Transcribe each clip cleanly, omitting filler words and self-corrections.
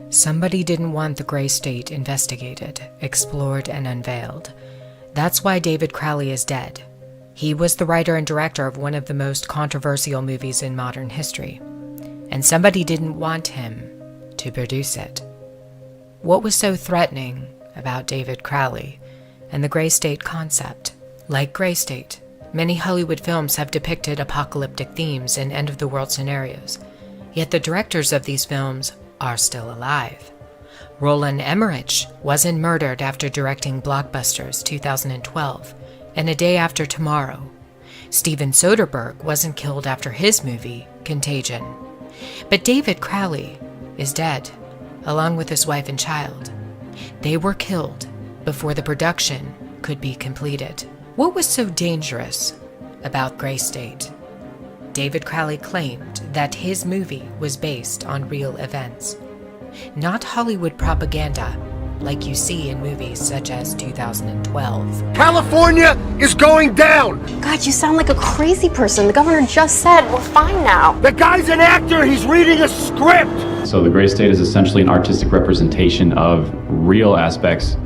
Somebody didn't want the Gray State investigated, explored, and unveiled. That's why David Crowley is dead. He was the writer and director of one of the most controversial movies in modern history, and somebody didn't want him to produce it. What was so threatening about David Crowley and the Gray State concept? Like Gray State, many Hollywood films have depicted apocalyptic themes and end-of-the-world scenarios, yet the directors of these films are still alive. Roland Emmerich wasn't murdered after directing blockbusters 2012 and A Day After Tomorrow. Steven Soderbergh wasn't killed after his movie, Contagion. But David Crowley is dead, along with his wife and child. They were killed before the production could be completed. What was so dangerous about Gray State? David Crowley claimed that his movie was based on real events, not Hollywood propaganda like you see in movies such as 2012. California is going down! God, you sound like a crazy person. The governor just said we're fine now. The guy's an actor, he's reading a script! So the Gray State is essentially an artistic representation of real aspects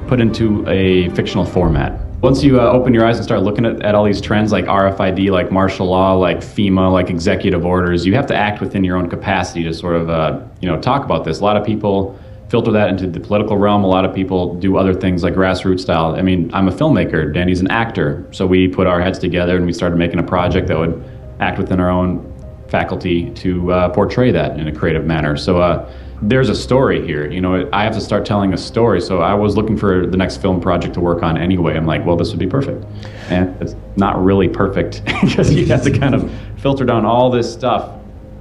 put into a fictional format. Once you open your eyes and start looking at all these trends like RFID, like martial law, like FEMA, like executive orders, you have to act within your own capacity to sort of, talk about this. A lot of people filter that into the political realm. A lot of people do other things like grassroots style. I mean, I'm a filmmaker, Danny's an actor. So we put our heads together and we started making a project that would act within our own faculty to portray that in a creative manner. So there's a story here. I have to start telling a story. So I was looking for the next film project to work on anyway. I'm like, well, this would be perfect. And it's not really perfect because you have to kind of filter down all this stuff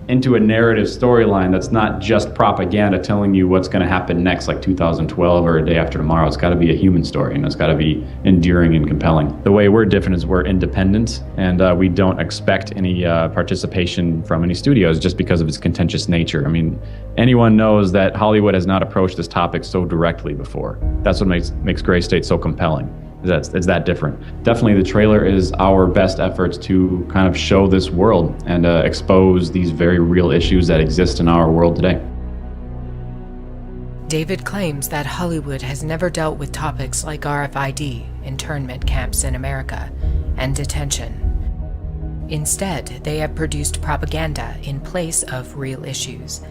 into a narrative storyline that's not just propaganda telling you what's going to happen next, like 2012 or A Day After Tomorrow. It's got to be a human story, and it's got to be enduring and compelling. The way we're different is we're independent, and we don't expect any participation from any studios just because of its contentious nature. I mean, anyone knows that Hollywood has not approached this topic so directly before. That's what makes Gray State so compelling. It's that different. Definitely the trailer is our best efforts to kind of show this world and expose these very real issues that exist in our world today. David claims that Hollywood has never dealt with topics like RFID, internment camps in America, and detention. Instead, they have produced propaganda in place of real issues.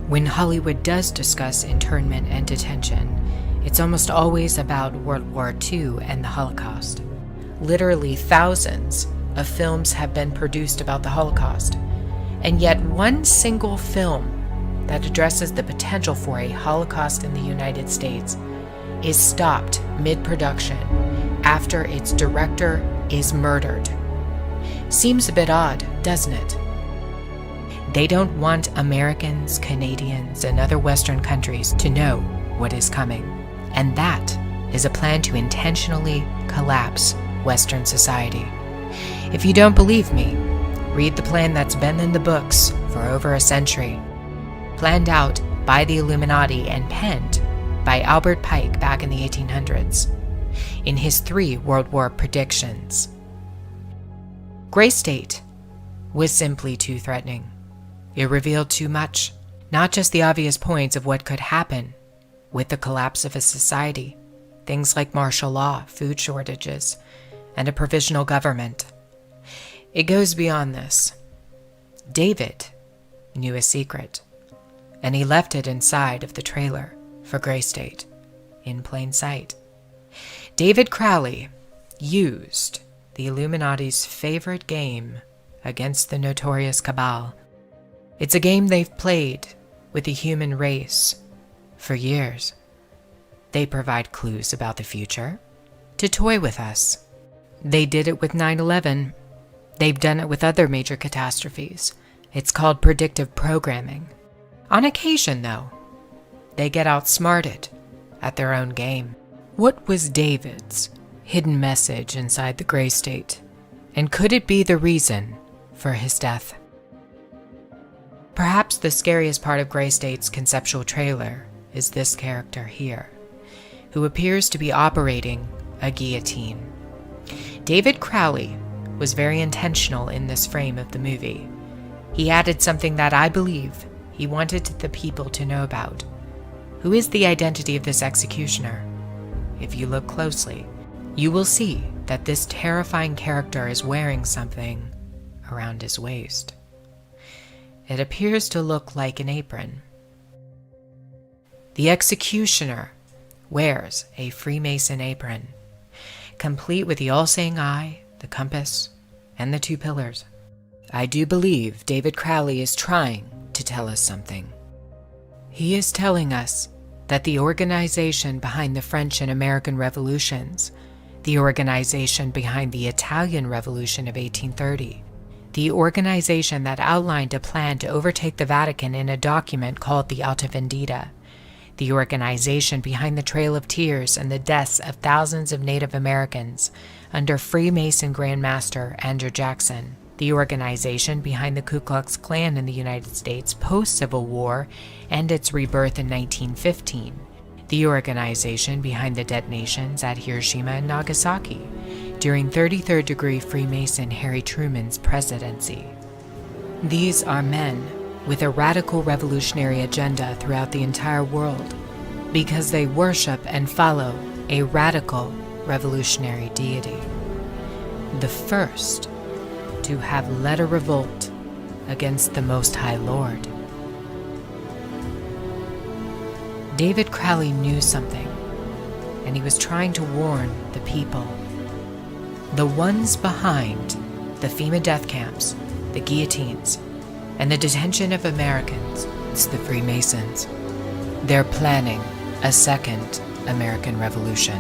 When Hollywood does discuss internment and detention, it's almost always about World War II and the Holocaust. Literally thousands of films have been produced about the Holocaust, and yet one single film that addresses the potential for a Holocaust in the United States is stopped mid-production after its director is murdered. Seems a bit odd, doesn't it? They don't want Americans, Canadians, and other Western countries to know what is coming. And that is a plan to intentionally collapse Western society. If you don't believe me, read the plan that's been in the books for over a century. Planned out by the Illuminati and penned by Albert Pike back in the 1800s in his 3 World War predictions. Gray State was simply too threatening. It revealed too much, not just the obvious points of what could happen with the collapse of a society, things like martial law, food shortages, and a provisional government. It goes beyond this. David knew a secret, and he left it inside of the trailer for Gray State, in plain sight. David Crowley used the Illuminati's favorite game against the notorious Cabal. It's a game they've played with the human race for years. They provide clues about the future to toy with us. They did it with 9/11. They've done it with other major catastrophes. It's called predictive programming. On occasion, though, they get outsmarted at their own game. What was David's hidden message inside the Gray State? And could it be the reason for his death? Perhaps the scariest part of Gray State's conceptual trailer is this character here, who appears to be operating a guillotine. David Crowley was very intentional in this frame of the movie. He added something that I believe he wanted the people to know about. Who is the identity of this executioner? If you look closely, you will see that this terrifying character is wearing something around his waist. It appears to look like an apron. The executioner wears a Freemason apron, complete with the all-seeing eye, the compass, and the 2 pillars. I do believe David Crowley is trying to tell us something. He is telling us that the organization behind the French and American revolutions, the organization behind the Italian Revolution of 1830, the organization that outlined a plan to overtake the Vatican in a document called the Alta Vendita, the organization behind the Trail of Tears and the deaths of thousands of Native Americans under Freemason Grand Master Andrew Jackson, the organization behind the Ku Klux Klan in the United States post-Civil War and its rebirth in 1915, the organization behind the detonations at Hiroshima and Nagasaki during 33rd degree Freemason Harry Truman's presidency. These are men with a radical revolutionary agenda throughout the entire world because they worship and follow a radical revolutionary deity. The first to have led a revolt against the Most High Lord. David Crowley knew something, and he was trying to warn the people. The ones behind the FEMA death camps, the guillotines, and the detention of Americans, it's the Freemasons. They're planning a second American Revolution.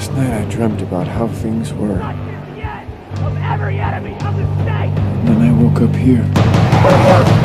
Last night I dreamt about how things were. Of every enemy of the state! And then I woke up here.